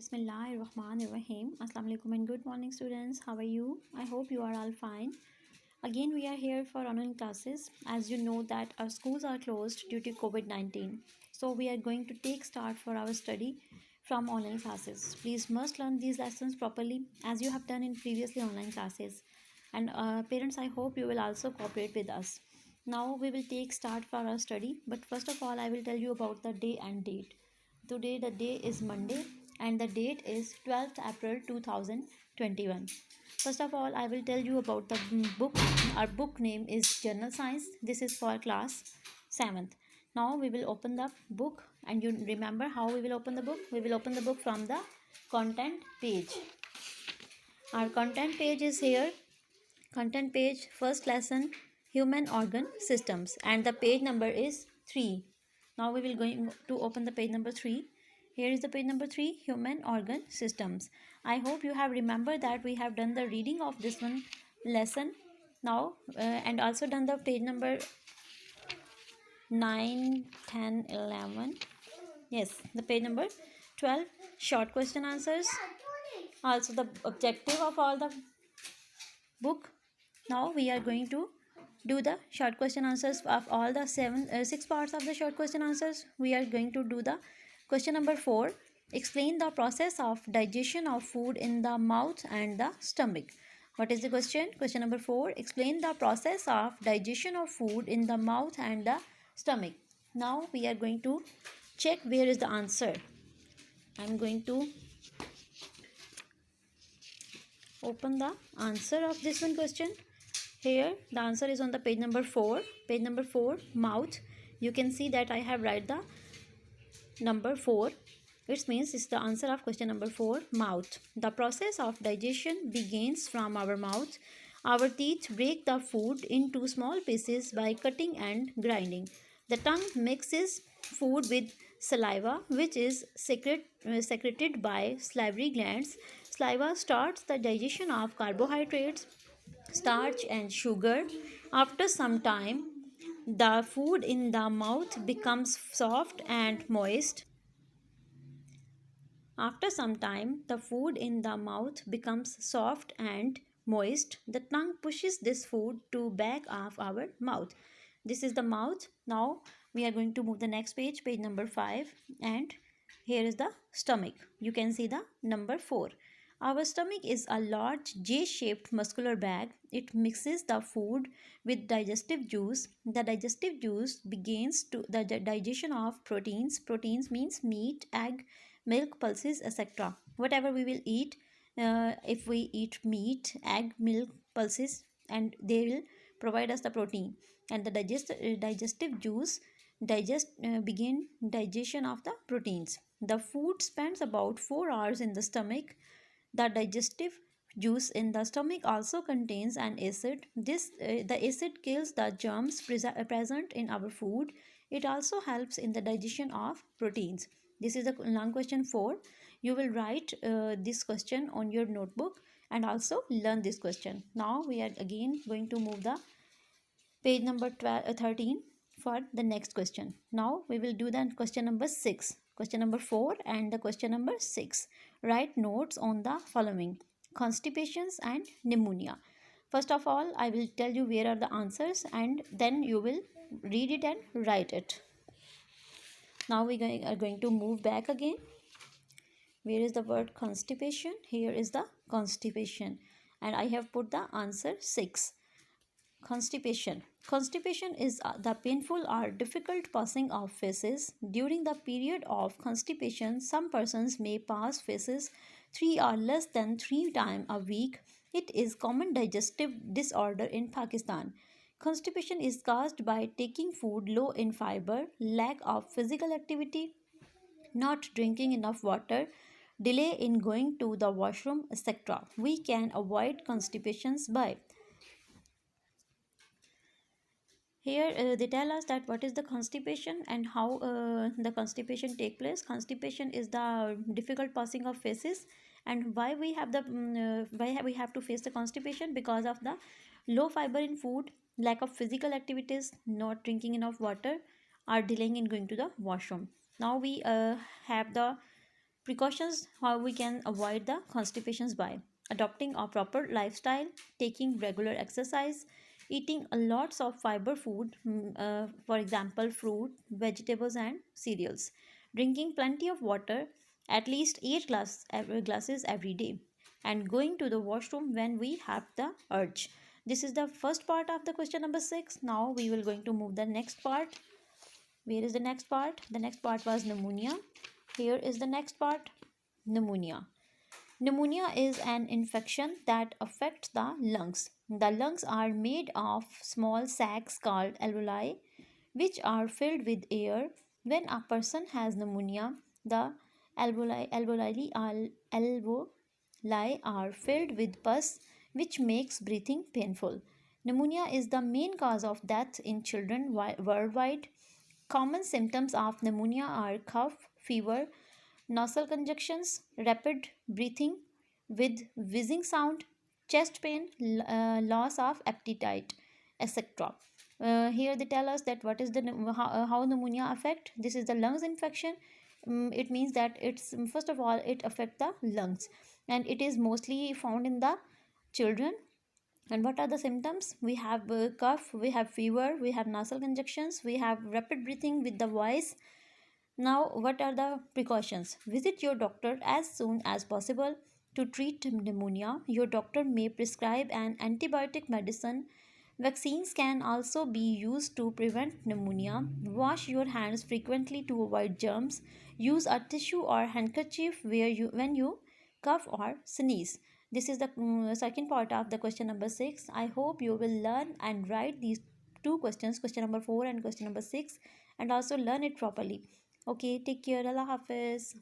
Bismillahirrahmanirrahim. Assalamu alaikum and good morning, students. How are you? I hope you are all fine. Again, we are here for online classes. As you know that our schools are closed due to COVID-19. So we are going to take start for our study from online classes. Please must learn these lessons properly as you have done in previously online classes. And parents, I hope you will also cooperate with us. Now we will take start for our study. But first of all, I will tell you about the day and date. Today the day is Monday and the date is 12th April 2021. First of all, I will tell you about the book. Our book name is General Science. This is for class 7th. Now we will open the book, and you remember how we will open the book? We will open the book from the content page. Our content page is here. Content page, first lesson, human organ systems, and the page number is 3. Now we will going to open the page number 3. Here is the page number 3, human organ systems. I hope you have remembered that we have done the reading of this one lesson now, and also done the page number 9, 10, 11. Yes, the page number 12, short question answers. Also the objective of all the book. Now we are going to do the short question answers of all the 6 parts of the short question answers. We are going to do the question number 4. Explain the process of digestion of food in the mouth and the stomach. What is the question? Question number 4. Explain the process of digestion of food in the mouth and the stomach. Now we are going to check where is the answer. I am going to open the answer of this one question. Here the answer is on the page number 4. Page number 4, mouth. You can see that I have write the number 4. It means it's the answer of question number 4, mouth. The process of digestion begins from our mouth. Our teeth break the food into small pieces by cutting and grinding. The tongue mixes food with saliva, which is secreted by salivary glands. Saliva starts the digestion of carbohydrates, starch and sugar. After some time, the food in the mouth becomes soft and moist. After some time, the food in the mouth becomes soft and moist. The tongue pushes this food to back of our mouth. This is the mouth. Now we are going to move the next page, page number 5, and here is the stomach. You can see the number 4. Our stomach is a large J-shaped muscular bag. It mixes the food with digestive juice. The digestive juice begins to the digestion of proteins. Proteins means meat, egg, milk, pulses, etc. Whatever we will eat, if we eat meat, egg, milk, pulses, and they will provide us the protein. And the digestive juice begin digestion of the proteins. The food spends about 4 hours in the stomach. The digestive juice in the stomach also contains an acid. The acid kills the germs present in our food. It also helps in the digestion of proteins. This is the long question 4. You will write this question on your notebook and also learn this question. Now we are again going to move the page number 13 for the next question. Now we will do the question number 6. Question number 4 and the question number 6. Write notes on the following: constipations and pneumonia. First of all, I will tell you where are the answers and then you will read it and write it. Now we are going to move back again. Where is the word constipation? Here is the constipation, and I have put the answer 6. Constipation. Constipation is the painful or difficult passing of feces. During the period of constipation, some persons may pass feces 3 or less than 3 times a week. It is common digestive disorder in Pakistan. Constipation is caused by taking food low in fiber, lack of physical activity, not drinking enough water, delay in going to the washroom, etc. We can avoid constipations by here they tell us that what is the constipation and how the constipation take place. Constipation is the difficult passing of feces, and why we have the we have to face the constipation because of the low fiber in food, lack of physical activities, not drinking enough water, or delaying in going to the washroom. Now we have the Precautions how we can avoid the constipations by adopting a proper lifestyle, taking regular exercise, eating a lots of fiber food, for example, fruit, vegetables, and cereals, drinking plenty of water, at least 8 glasses every day, and going to the washroom when we have the urge. This is the first part of the question number 6. Now we will going to move the next part. Where is the next part? The next part was pneumonia. Here is the next part, pneumonia. Pneumonia is an infection that affects the lungs. The lungs are made of small sacs called alveoli, which are filled with air. When a person has pneumonia, the alveoli are filled with pus, which makes breathing painful. Pneumonia is the main cause of death in children worldwide. Common symptoms of pneumonia are cough, fever, nasal congestions, rapid breathing with wheezing sound, chest pain, loss of appetite, etc. Here they tell us that what is the how pneumonia affect. This is the lungs infection. It means that it's first of all it affect the lungs, and it is mostly found in the children. And what are the symptoms? We have cough, we have fever, we have nasal congestions, we have rapid breathing with the voice. Now, what are the precautions? Visit your doctor as soon as possible to treat pneumonia. Your doctor may prescribe an antibiotic medicine. Vaccines can also be used to prevent pneumonia. Wash your hands frequently to avoid germs. Use a tissue or handkerchief when you cough or sneeze. This is the second part of the question number 6. I hope you will learn and write these two questions, question number 4 and question number 6, and also learn it properly. Okay, take care. Allah Hafiz.